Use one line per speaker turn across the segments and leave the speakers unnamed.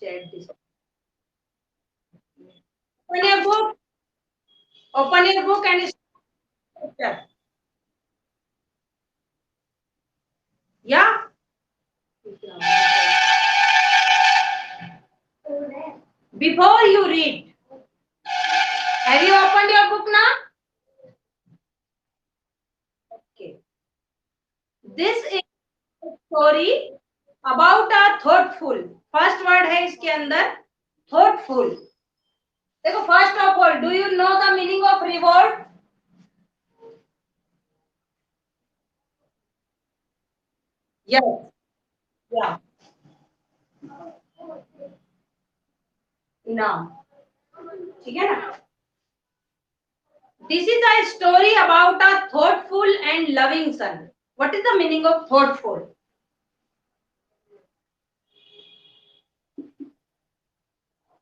Chat this. Open your book. Open your book and start. Yeah. Before you read, have you opened your book now? Okay. This is a story about a thoughtful. First word है इसके अंदर thoughtful. देखो, first of all, do you know the meaning of reward? Yes, या, इनाम, ठीक है ना? This is a story about a thoughtful and loving son. What is the meaning of thoughtful?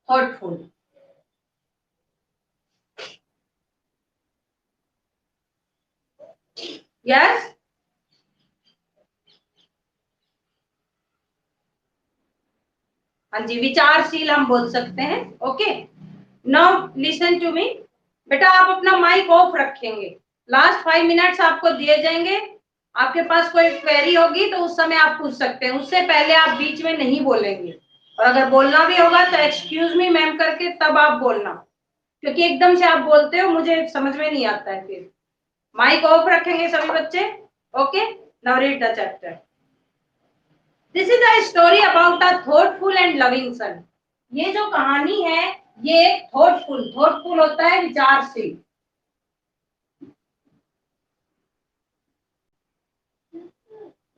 Thoughtful. Yes? हाँ जी, विचारशील हम बोल सकते हैं. Okay, now listen to me. बेटा, आप अपना माइक ऑफ रखेंगे. लास्ट 5 मिनट्स आपको दिए जाएंगे. आपके पास कोई क्वेरी होगी तो उस समय आप पूछ सकते हैं. उससे पहले आप बीच में नहीं बोलेंगे. और अगर बोलना भी होगा तो एक्सक्यूज मी मैम करके तब आप बोलना, क्योंकि एकदम से आप बोलते हो, मुझे समझ में नहीं आता है. फिर माइक ऑफ रखेंगे सभी बच्चे. Okay, now read the chapter. This is a story about a thoughtful and loving son. ये जो कहानी है, ये थॉटफुल होता है विचारशील.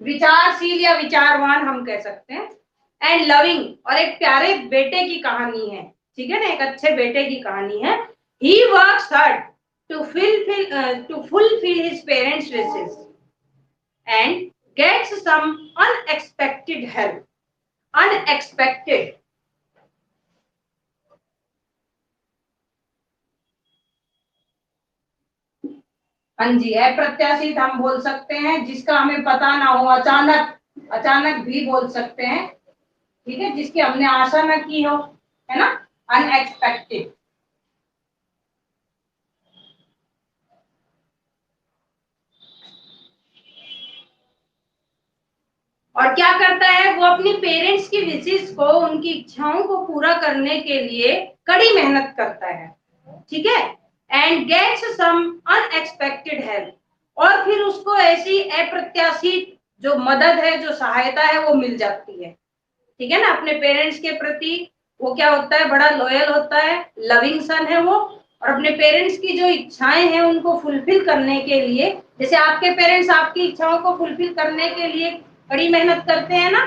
विचारशील या विचारवान हम कह सकते हैं. एंड लविंग, और एक प्यारे बेटे की कहानी है. ठीक है ना, एक अच्छे बेटे की कहानी है. He works hard to fulfill his parents' wishes and gets some unexpected help. Unexpected. हाँ जी, अप्रत्याशित हम बोल सकते हैं, जिसका हमें पता ना हो. अचानक भी बोल सकते हैं. ठीक है, जिसकी हमने आशा ना की हो, है ना, अनएक्सपेक्टेड. और क्या करता है वो? अपनी पेरेंट्स की विशेष को, उनकी इच्छाओं को पूरा करने के लिए कड़ी मेहनत करता है. ठीक है, and gets some unexpected help, और फिर उसको ऐसी अप्रत्याशित जो मदद है, जो सहायता है, वो मिल जाती है. ठीक है ना, अपने पेरेंट्स के प्रति वो क्या होता है? बड़ा लॉयल होता है, लविंग सन है वो. और अपने पेरेंट्स की जो इच्छाएं हैं उनको फुलफिल करने के लिए, जैसे आपके पेरेंट्स आपकी इच्छाओं को फुलफिल करने के लिए बड़ी मेहनत करते हैं ना,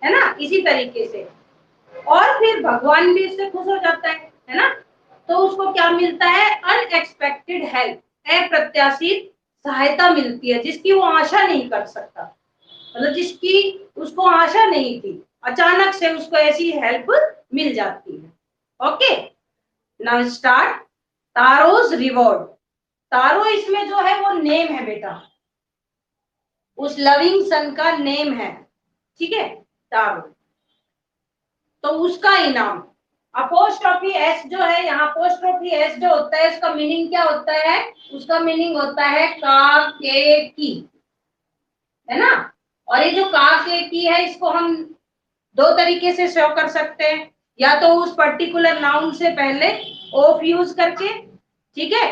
है ना, इसी तरीके से. और फिर भगवान भी इससे खुश हो जाता है ना. तो उसको क्या मिलता है? अनएक्सपेक्टेड हेल्प, अप्रत्याशित सहायता मिलती है, जिसकी वो आशा नहीं कर सकता. मतलब जिसकी उसको आशा नहीं थी, अचानक से उसको ऐसी हेल्प मिल जाती है. Okay, now start. Taro's reward. Taro इसमें जो है वो नेम है बेटा, उस लविंग सन का नेम है. ठीक है, तारो. तो उसका इनाम. अपोस्ट्रोफी एस जो है यहाँ, अपोस्ट्रोफी एस जो होता है, उसका मीनिंग क्या होता है? उसका मीनिंग होता है का के की, है ना. और ये जो का के की है, इसको हम दो तरीके से शो कर सकते हैं. या तो उस पर्टिकुलर नाउन से पहले ऑफ यूज करके. ठीक है,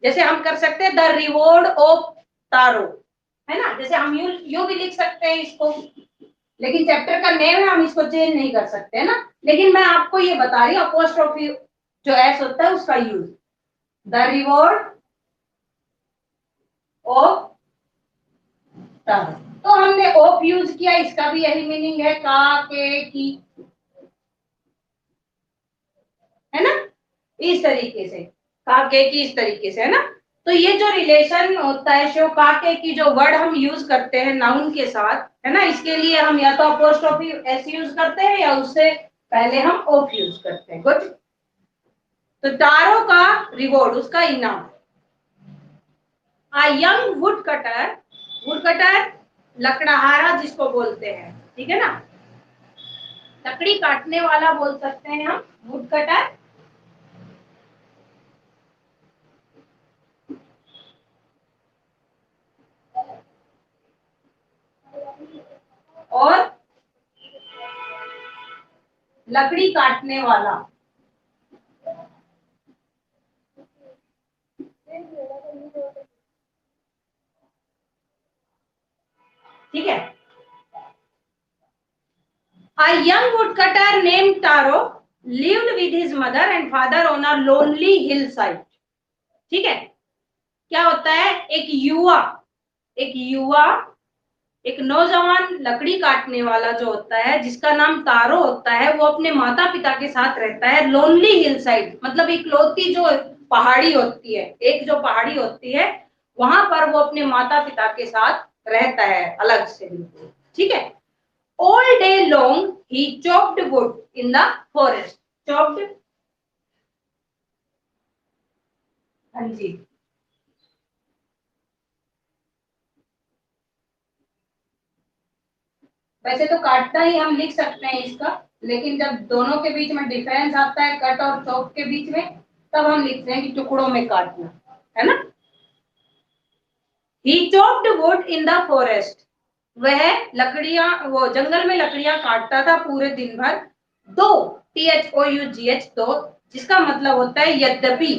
जैसे हम कर सकते हैं द रिवॉर्ड ऑफ तारो, है ना. जैसे हम यू भी लिख सकते हैं इसको, लेकिन चैप्टर का नेम है, हम इसको चेंज नहीं कर सकते, है ना. लेकिन मैं आपको ये बता रही हूँ, अपोस्ट्रोफी जो एस होता है उसका यूज. द रिवॉर्ड ऑफ तारो, तो हमने ऑफ यूज किया, इसका भी यही मीनिंग है, का के की, है ना. इस तरीके से काके की, इस तरीके से, है ना. तो ये जो रिलेशन होता है, शो काके की जो वर्ड हम यूज करते हैं नाउन के साथ, है ना, इसके लिए हम या तो अपोस्ट्रोफी एस यूज करते हैं या उससे पहले हम ऑफ यूज करते हैं. गुड. तो तारो का रिवॉर्ड, उसका इनाम. आ यंग वुड कटर लकड़हारा जिसको बोलते हैं. ठीक है ना. लकड़ी काटने वाला बोल सकते हैं हम, वुड कटर। और लकड़ी काटने वाला। ठीक है। A young woodcutter named Taro lived with his mother and father on a lonely hillside. ठीक है। क्या होता है, एक युवा एक नौजवान लकड़ी काटने वाला जो होता है, जिसका नाम तारो होता है, वो अपने माता पिता के साथ रहता है लोनली हिल साइड, मतलब इकलौती जो पहाड़ी होती है, एक जो पहाड़ी होती है, वहां पर वो अपने माता पिता के साथ रहता है अलग से बिल्कुल। ठीक है। All day long he chopped wood in the forest. Chopped, हाँ जी। वैसे तो काटना ही हम लिख सकते हैं इसका, लेकिन जब दोनों के बीच में डिफरेंस आता है कट और चॉप के बीच में, तब हम लिखते हैं कि टुकड़ों में काटना, है ना। He chopped wood in the forest. वह लकड़ियां, वो जंगल में लकड़ियां काटता था पूरे दिन भर। दो, THOUGH, दो, जिसका मतलब होता है यद्यपि,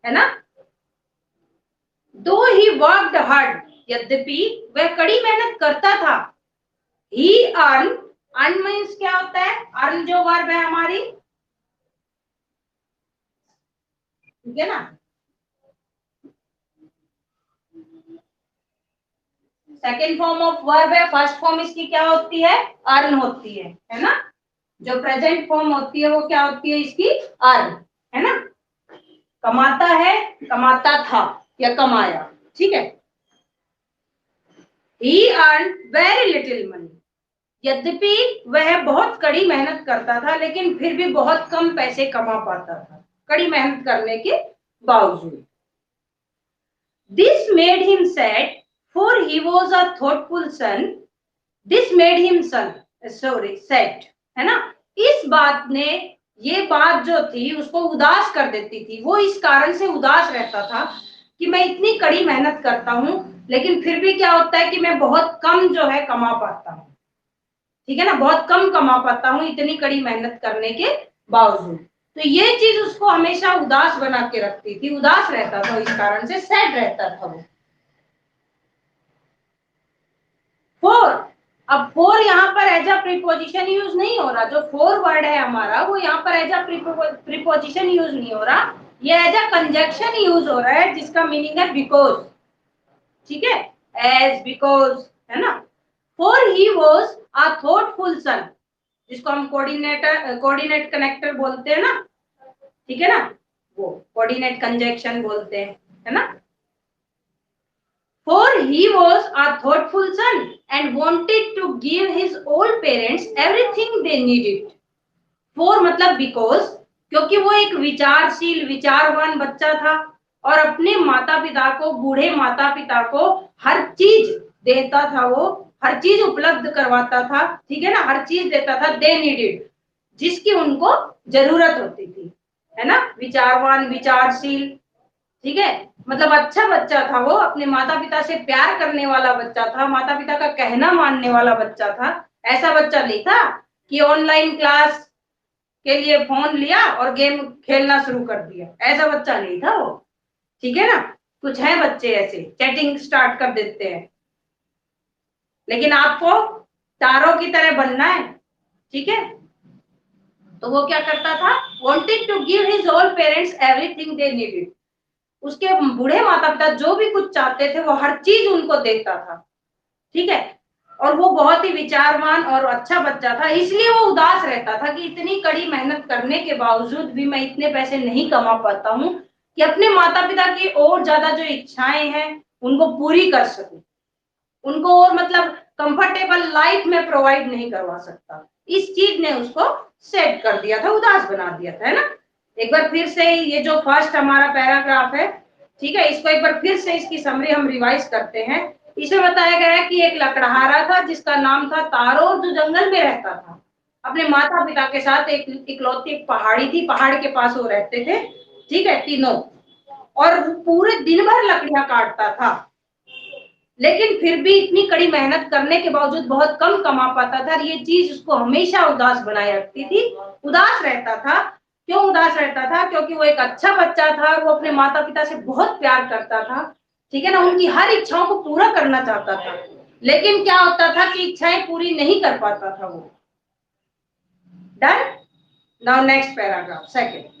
है ना। दो ही वर्कड हार्ड, यद्यपि वह कड़ी मेहनत करता था। ही अर्न, अर्न मीन्स क्या होता है, अर्न जो वर्ब है हमारी, ठीक है ना। सेकेंड फॉर्म ऑफ वर्ब है, फर्स्ट फॉर्म इसकी क्या होती है, अर्न होती है ना। जो प्रेजेंट फॉर्म होती है वो क्या होती है इसकी, अर्न, है ना। कमाता है, कमाता था या कमाया, ठीक है। ही अर्न वेरी लिटिल मनी, यद्यपि वह बहुत कड़ी मेहनत करता था, लेकिन फिर भी बहुत कम पैसे कमा पाता था कड़ी मेहनत करने के बावजूद। This made him sad, for he was a thoughtful son. This made him son, sorry sad, है ना। इस बात ने, ये बात जो थी उसको उदास कर देती थी। वो इस कारण से उदास रहता था कि मैं इतनी कड़ी मेहनत करता हूँ, लेकिन फिर भी क्या होता है कि मैं बहुत कम जो है कमा पाता हूँ, ठीक है ना, बहुत कम कमा पाता हूँ इतनी कड़ी मेहनत करने के बावजूद। तो ये चीज उसको हमेशा उदास बना के रखती थी, उदास रहता था, इस कारण से सैड रहता था वो। फोर, अब फोर यहाँ पर एज अ प्रीपोजिशन यूज नहीं हो रहा। जो फोर वर्ड है हमारा, वो यहाँ पर एज अ प्रीपोजिशन यूज नहीं हो रहा, ये एज अ कंजक्शन यूज हो रहा है, जिसका मीनिंग है बिकॉज, ठीक है, एज, बिकॉज, है ना। For he was a thoughtful son, जिसको हम कोऑर्डिनेट कनेक्टर बोलते हैं ना, ठीक है ना, वो कोऑर्डिनेट कंजक्शन बोलते हैं, है ना। For he was a thoughtful son and wanted to give his old parents everything they needed. For मतलब because, क्योंकि वो एक विचारशील, विचारवान बच्चा था और अपने माता पिता को, बूढ़े माता पिता को हर चीज देता था, वो हर चीज उपलब्ध करवाता था, ठीक है ना, हर चीज देता था, दे नीडेड, जिसकी उनको जरूरत होती थी, है ना। विचारवान, विचारशील, ठीक है, मतलब अच्छा बच्चा था वो, अपने माता पिता से प्यार करने वाला बच्चा था, माता पिता का कहना मानने वाला बच्चा था। ऐसा बच्चा नहीं था कि ऑनलाइन क्लास के लिए फोन लिया और गेम खेलना शुरू कर दिया, ऐसा बच्चा नहीं था वो, ठीक है ना। कुछ है बच्चे ऐसे, चैटिंग स्टार्ट कर देते हैं, लेकिन आपको तारों की तरह बनना है, ठीक है। तो वो क्या करता था, wanted to give his all parents everything they needed, उसके बूढ़े माता पिता जो भी कुछ चाहते थे वो हर चीज उनको देता था, ठीक है। और वो बहुत ही विचारवान और अच्छा बच्चा था, इसलिए वो उदास रहता था कि इतनी कड़ी मेहनत करने के बावजूद भी मैं इतने पैसे नहीं कमा पाता हूँ कि अपने माता पिता की और ज्यादा जो इच्छाएं हैं उनको पूरी कर सकूं, उनको और मतलब कंफर्टेबल लाइफ में प्रोवाइड नहीं करवा सकता। इस चीज ने उसको सेट कर दिया था, उदास बना दिया था, है ना। एक बार फिर से ये जो फर्स्ट हमारा पैराग्राफ है, ठीक है, इसको एक बार फिर से इसकी समरी हम रिवाइज करते हैं। इसमें बताया गया है कि एक लकड़हारा था जिसका नाम था तारो, जो जंगल में रहता था। अपने माता पिता के साथ एक इकलौती एक पहाड़ी थी, पहाड़ के पास वो रहते थे, ठीक है, तीनों। और पूरे दिन भर लकड़ियां काटता था, लेकिन फिर भी इतनी कड़ी मेहनत करने के बावजूद बहुत कम कमा पाता था। ये चीज उसको हमेशा उदास बनाए रखती थी, उदास रहता था। क्यों उदास रहता था? क्योंकि वो एक अच्छा बच्चा था, वो अपने माता पिता से बहुत प्यार करता था, ठीक है ना, उनकी हर इच्छाओं को पूरा करना चाहता था, लेकिन क्या होता था कि इच्छाएं पूरी नहीं कर पाता था वो। Done. Now next paragraph, second.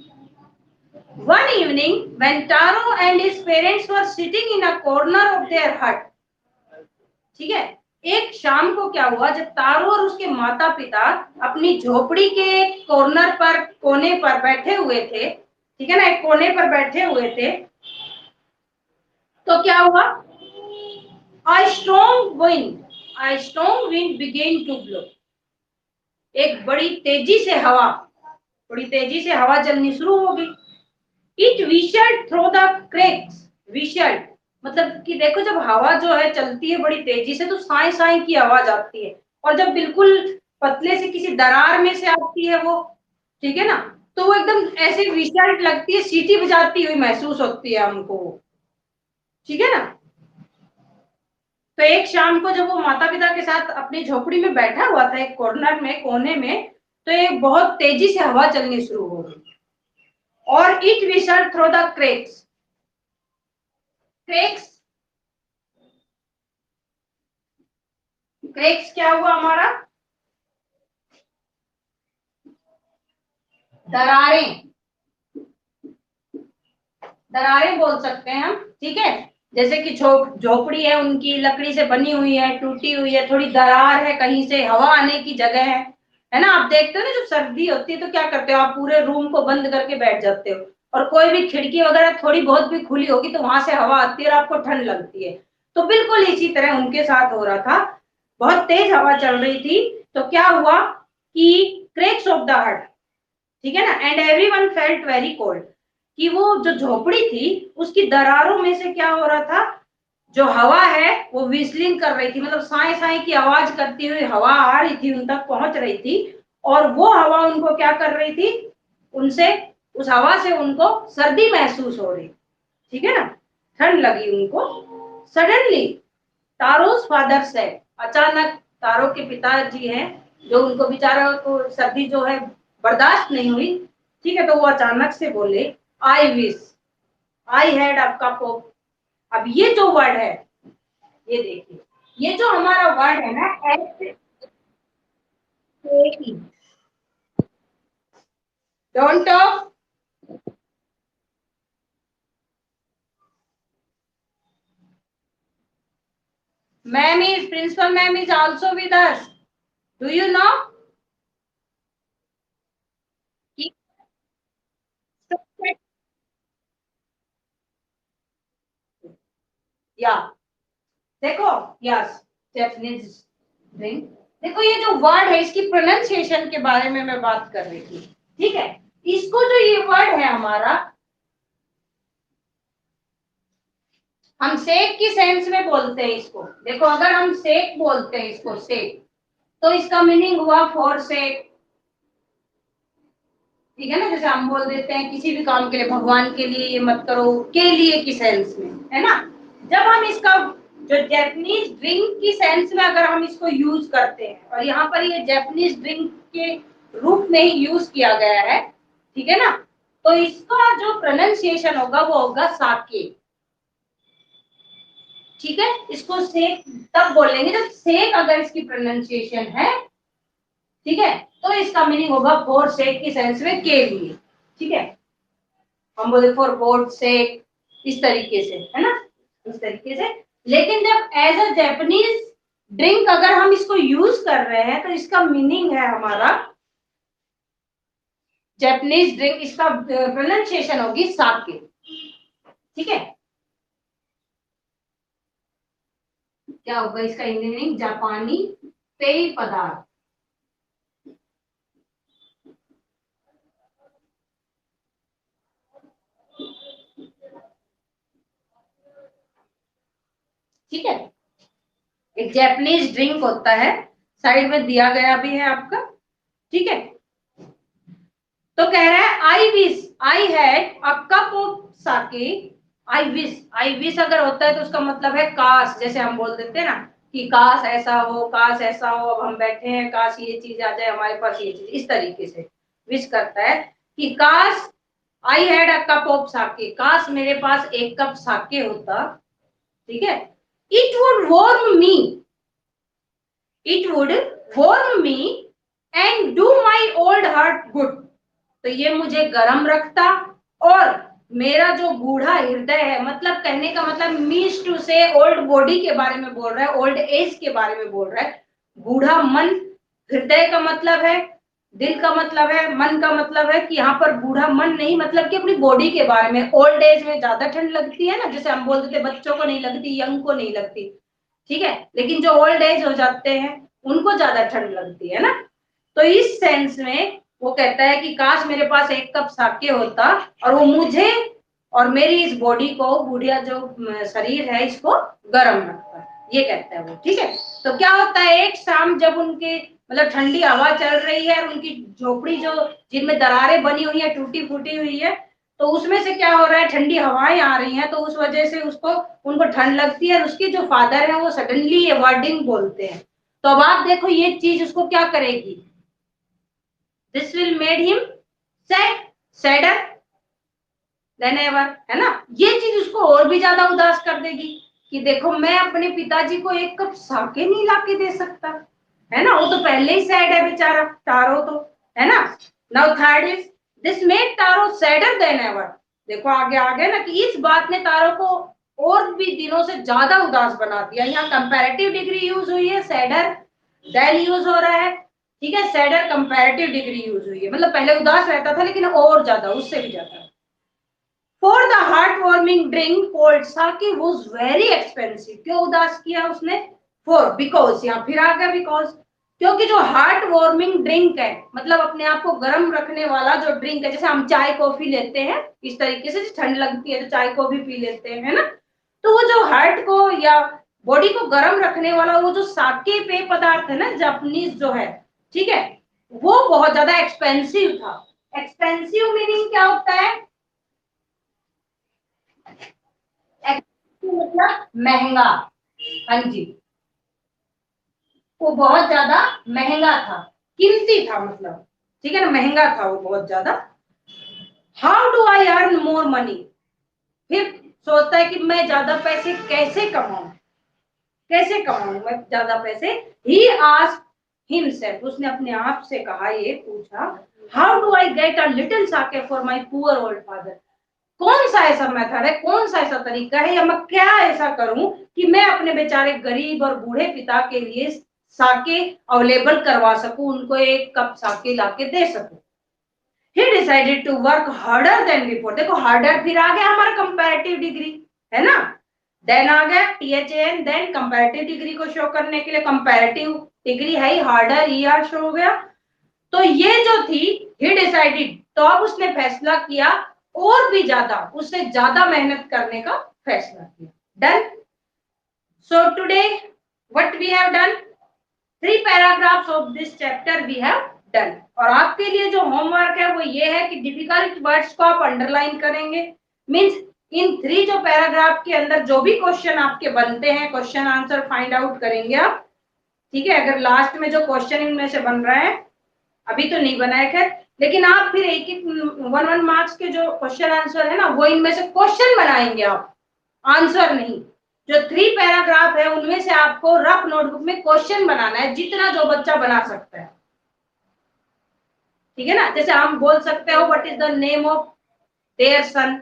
One evening, when Taro and his parents were sitting in a corner of their hut, ठीक है, एक शाम को क्या हुआ, जब तारो और उसके माता पिता अपनी झोपड़ी के कॉर्नर पर, कोने पर बैठे हुए थे, ठीक है ना, एक कोने पर बैठे हुए थे, तो क्या हुआ? A strong wind, a strong wind began to blow. एक बड़ी तेजी से हवा, बड़ी तेजी से हवा चलनी शुरू हो गई। It whistled through the cracks. Whistled मतलब कि देखो, जब हवा जो है चलती है बड़ी तेजी से तो साई साई की आवाज आती है, और जब बिल्कुल पतले से किसी दरार में से आती है वो, ठीक है ना, तो वो एकदम ऐसे विशल्ट लगती है, सीटी बजाती हुई महसूस होती है हमको, ठीक है ना। तो एक शाम को जब वो माता पिता के साथ अपनी झोपड़ी में बैठा हुआ था एक कॉर्नर में, कोने में, तो एक बहुत तेजी से हवा चलनी शुरू हो गई, और it whistled through the cracks. Cracks, cracks क्या हुआ हमारा? दरारें, दरारें बोल सकते हैं हम, ठीक है। जैसे कि झोपड़ी है, उनकी लकड़ी से बनी हुई है, टूटी हुई है, थोड़ी दरार है, कहीं से हवा आने की जगह है ना। आप देखते हो ना, जब सर्दी होती है तो क्या करते हो, आप पूरे रूम को बंद करके बैठ जाते हो, और कोई भी खिड़की वगैरह थोड़ी बहुत भी खुली होगी तो वहां से हवा आती है और आपको ठंड लगती है। तो बिल्कुल इसी तरह उनके साथ हो रहा था, बहुत तेज हवा चल रही थी। तो क्या हुआ कि क्रेक्स ऑफ द हट, ठीक है ना, and everyone felt very cold, कि वो जो झोपड़ी थी उसकी दरारों में से क्या हो रहा था, जो हवा है वो विस्लिंग कर रही थी, मतलब साए साए की आवाज करती हुई हवा आ रही थी, उन तक पहुंच रही थी, और वो हवा उनको क्या कर रही थी, उनसे, उस हवा से उनको सर्दी महसूस हो रही, ठीक है ना, ठंड लगी उनको। सडनली तारोस फादर से, अचानक तारो के पिताजी हैं, जो उनको बेचारा को सर्दी जो है बर्दाश्त नहीं हुई, ठीक है, तो वो अचानक से बोले, आई wish I had a cup of. अब ये जो वर्ड है, ये देखिए, ये जो हमारा वर्ड है ना, don't talk. Ma'am is, principal ma'am is also with us, do you know? या देखो, यस, जैपनीज ड्रिंक। देखो, ये जो वर्ड है इसकी प्रोनाउंसिएशन के बारे में मैं बात कर रही थी, ठीक है। इसको जो ये वर्ड है हमारा, हम सेक की सेंस में बोलते हैं इसको। देखो, अगर हम सेक बोलते हैं इसको, सेक, तो इसका मीनिंग हुआ फॉर सेक, ठीक है ना। जैसे हम बोल देते हैं किसी भी काम के लिए, भगवान के लिए ये मत करो, के लिए की सेंस में, है ना। जब हम इसका जो जैपनीज ड्रिंक की सेंस में अगर हम इसको यूज करते हैं, और यहाँ पर ये जैपनीज ड्रिंक के रूप में ही यूज किया गया है, ठीक है ना, तो इसका जो प्रोनाउंसिएशन होगा वो होगा साके, ठीक है। इसको सेक तब बोलेंगे जब सेक अगर इसकी प्रोनाउंसिएशन है, ठीक है, तो इसका मीनिंग होगा फॉर सेक की सेंस में, के लिए, ठीक है। हम बोले फॉर गॉड सेक, इस तरीके से, है ना, इस तरीके से। लेकिन जब एज अ जैपनीज ड्रिंक अगर हम इसको यूज कर रहे हैं तो इसका मीनिंग है हमारा जैपनीज ड्रिंक, इसका प्रोनाउंसिएशन होगी साके, ठीक है। क्या होगा इसका हिंदी मीनिंग? जापानी पेय पदार्थ, ठीक है। एक जैपनीज ड्रिंक होता है, साइड में दिया गया भी है आपका, ठीक है। तो कह रहा है I wish I had a cup of sake. I wish अगर होता है तो उसका मतलब है काश, जैसे हम बोल देते हैं ना कि काश ऐसा हो, काश ऐसा हो, अब हम बैठे हैं, काश ये चीज आ जाए हमारे पास, ये चीज, इस तरीके से विश करता है कि काश I had a cup of sake, काश मेरे पास एक कप साके होता। ठीक है। It would warm me, it would warm me and do my old heart good. तो ये मुझे गर्म रखता और मेरा जो बूढ़ा हृदय है, मतलब कहने का मतलब मीन्स टू से ओल्ड बॉडी के बारे में बोल रहा है, ओल्ड एज के बारे में बोल रहा है। बूढ़ा मन, हृदय का मतलब है दिल का मतलब है, मन का मतलब है कि यहाँ पर बूढ़ा मन नहीं, मतलब कि अपनी बॉडी के बारे में। ओल्ड एज में ज्यादा ठंड लगती है ना, जैसे हम बोल देते बच्चों को नहीं लगती, यंग को नहीं लगती, ठीक है, लेकिन जो ओल्ड एज हो जाते हैं उनको ज्यादा ठंड लगती है ना। तो इस सेंस में वो कहता है कि काश मेरे पास एक कप साके होता और वो मुझे और मेरी इस बॉडी को, बुढ़िया जो शरीर है, इसको गर्म रखता, ये कहता है वो। ठीक है। तो क्या होता है, एक शाम जब उनके मतलब ठंडी हवा चल रही है और उनकी झोपड़ी जो जिनमें दरारें बनी हुई है, टूटी फूटी हुई है, तो उसमें से क्या हो रहा है, ठंडी हवाएं आ रही हैं, तो उस वजह से उसको उनको ठंड लगती है और उसके जो फादर है वो सडनली ये वर्डिंग बोलते हैं। तो अब आप देखो ये चीज उसको क्या करेगी, this will made him sad, sadder then ever, है ना। ये चीज उसको और भी ज्यादा उदास कर देगी कि देखो मैं अपने पिताजी को एक कप साके नहीं लाके दे सकता, है ना। वो तो पहले ही सैड है बेचारा तारो तो, है ना। Now third is this made taro sadder then ever. देखो आगे आगे ना कि इस बात ने तारो को और भी दिनों से ज्यादा उदास बना दिया। यहाँ कंपैरेटिव डिग्री यूज हुई है, सैडर देन यूज हो रहा है, ठीक है। सैडर कंपैरेटिव डिग्री यूज हुई है, मतलब पहले उदास रहता था लेकिन और ज्यादा, उससे भी ज्यादा। For the heartwarming drink cold sake was very expensive. क्यों उदास किया उसने? For because, यहाँ फिर आ गया because, क्योंकि जो हार्ट वार्मिंग ड्रिंक है, मतलब अपने आप को गर्म रखने वाला जो ड्रिंक है, जैसे हम चाय कॉफी लेते हैं इस तरीके से, ठंड लगती है तो चाय कॉफी पी लेते हैं, है ना। तो वो जो हार्ट को या बॉडी को गर्म रखने वाला वो जो साके पेय पदार्थ है ना, जापानीज जो है, ठीक है, वो बहुत ज्यादा एक्सपेंसिव था। एक्सपेंसिव मीनिंग क्या होता है, मतलब महंगा। हाँ जी, वो बहुत ज्यादा महंगा था, कीमती था, मतलब ठीक है ना, महंगा था वो बहुत ज्यादा। How do I earn more money, फिर सोचता है कि मैं ज्यादा पैसे कैसे कमाऊं, कैसे कमाऊं मैं ज्यादा पैसे। ही आस्क्ड हिमसेल्फ, उसने अपने आप से कहा, ये पूछा, how do I get a little sake for my poor old father. कौन सा ऐसा मेथड है, कौन सा ऐसा तरीका है, या मैं क्या ऐसा करूं कि मैं अपने बेचारे गरीब और बूढ़े पिता के लिए साके अवेलेबल करवा सकूं, उनको एक कप साके लाके दे सकूं। He decided to work harder than before. देखो हार्डर फिर आ गया हमारा कंपैरेटिव डिग्री, है ना। देन आ गया THAN, देन कंपैरेटिव डिग्री को शो करने के लिए कंपैरेटिव डिग्री है ही, हार्डर ER शो हो गया। तो ये जो थी, ही डिसाइडेड, तो अब उसने फैसला किया और भी ज्यादा, उससे ज्यादा मेहनत करने का फैसला किया। Done. So today what we have done, 3 paragraphs of this chapter we have done. और आपके लिए जो होमवर्क है वो ये है कि डिफिकल्ट वर्ड्स को आप अंडरलाइन करेंगे। मींस इन 3 जो पैराग्राफ के अंदर जो भी क्वेश्चन आपके बनते हैं, क्वेश्चन आंसर फाइंड आउट करेंगे आप, ठीक है। अगर लास्ट में जो क्वेश्चन इनमें से बन रहा है, अभी तो नहीं बना है खैर, लेकिन आप फिर एक एक 1-1 मार्क्स के जो क्वेश्चन आंसर है ना, वो इनमें से क्वेश्चन बनाएंगे आप, आंसर नहीं। जो 3 पैराग्राफ है उनमें से आपको रफ नोटबुक में क्वेश्चन बनाना है, जितना जो बच्चा बना सकता है, ठीक है ना। जैसे हम बोल सकते हो what is the name of their son,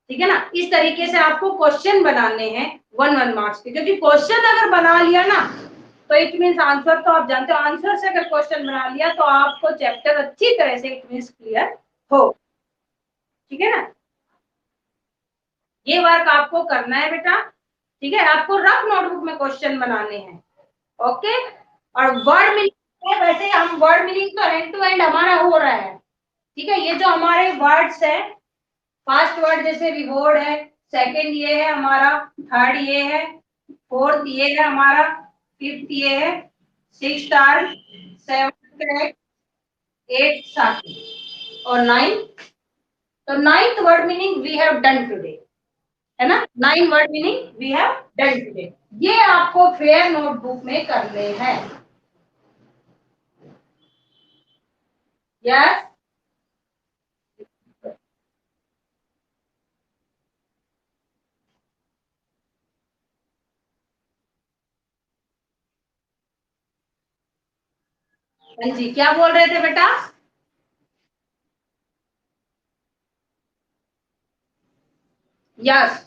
ठीक है ना। इस तरीके से आपको क्वेश्चन बनाने हैं 1-1 मार्क्स के, क्योंकि क्वेश्चन अगर बना लिया ना तो इट मीन्स आंसर तो आप जानते हो, आंसर से अगर क्वेश्चन बना लिया तो आपको चैप्टर अच्छी तरह से इट मीन्स क्लियर हो, ठीक है ना। ये वर्क आपको करना है बेटा, ठीक है। आपको रफ नोटबुक में क्वेश्चन बनाने हैं, ओके। और वर्ड मीनिंग है, वैसे हम वर्ड मीनिंग तो एंड टू एंड हमारा हो रहा है, ठीक है। ये जो हमारे वर्ड्स है, फर्स्ट वर्ड जैसे रिवॉर्ड है, सेकंड ये है हमारा, थर्ड ये है, फोर्थ ये है हमारा, फिफ्थ ये है, सिक्स स्टार, सेवन करेक्ट, 8 साथी और 9, तो 9th word meaning we have done today, है ना। 9 word meaning we have done today, ये आपको फेयर नोटबुक में करने हैं। यस, हाँ जी, क्या बोल रहे थे बेटा? यस,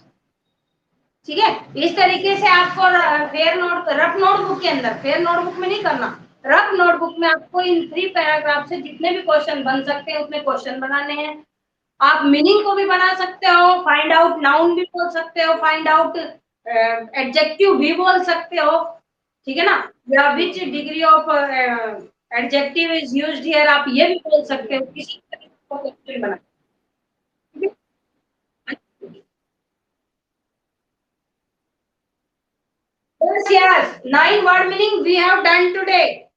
ठीक है। इस तरीके से आपको फेयर नोट, रफ नोटबुक के अंदर, फेयर नोटबुक में नहीं करना, रफ नोटबुक में आपको इन 3 पैराग्राफ से जितने भी क्वेश्चन बन सकते हैं उतने क्वेश्चन बनाने हैं। आप मीनिंग को भी बना सकते हो, फाइंड आउट नाउन भी बोल सकते हो, फाइंड आउट एडजेक्टिव भी बोल सकते हो, ठीक है ना, या विच degree of adjective is used here, आप ये भी बोल सकते हो, किसी तरीके का क्वेश्चन बना, ठीक है। Yes, yes. 9 word meaning we have done today.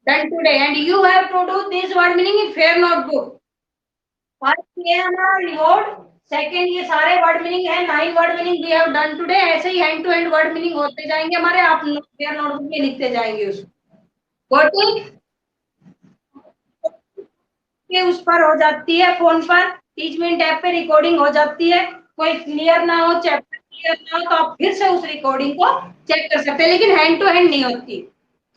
Done today, and you have to do this word meaning in fair notebook. First ये हमारा रिवॉर्ड, सेकंड ये सारे वर्ड मीनिंग है, 9 word meaning we have done today, ऐसे ही hand to hand word meaning होते जाएंगे हमारे, आप फेयर नोटबुक में लिखते जाएंगे उसको। गॉट के उस पर हो जाती है, फोन पर टीच मिनट ऐप पे रिकॉर्डिंग हो जाती है, कोई क्लियर ना हो, चैप्टर क्लियर ना हो तो आप फिर से उस रिकॉर्डिंग को चेक कर सकते हैं, लेकिन हैंड टू हैंड नहीं होती,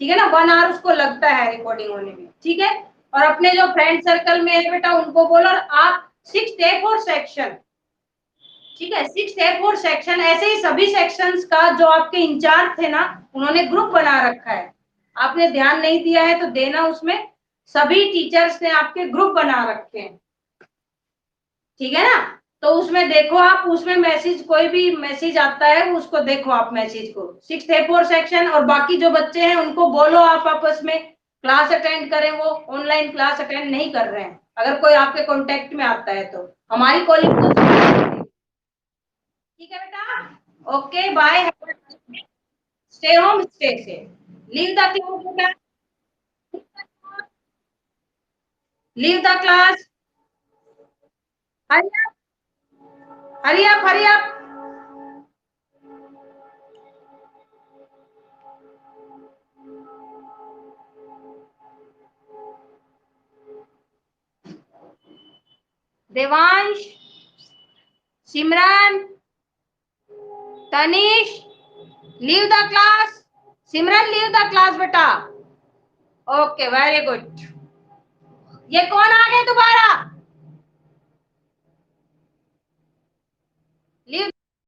ठीक है ना, 1 आवर उसको लगता है रिकॉर्डिंग होने में, ठीक है। और अपने जो फ्रेंड सर्कल में है बेटा उनको बोलो, और आप 6 A4 सेक्शन, ठीक है, 6 A4 सेक्शन, ऐसे ही सभी सेक्शंस का जो आपके इंचार्ज थे ना, उन्होंने ग्रुप बना रखा है, आपने ध्यान नहीं दिया है तो देना, उसमें सभी टीचर्स ने आपके ग्रुप बना रखे हैं, ठीक है ना। तो उसमें देखो आप, उसमें मैसेज, कोई भी मैसेज आता है उसको देखो आप, मैसेज को, 6 A4 सेक्शन, और बाकी जो बच्चे हैं उनको बोलो आप आपस में क्लास अटेंड करें, वो ऑनलाइन क्लास अटेंड नहीं कर रहे हैं, अगर कोई आपके कांटेक्ट में आता है तो हमारी कॉलिंग को, ठीक है बेटा, okay bye, stay home stay safe, leave the class बेटा, leave the class, hurry up, hurry up, hurry up. Devansh, Simran, Tanish, leave the class, Simran leave the class बेटा, ओके वेरी गुड। ये कौन आ गए दोबारा, लीव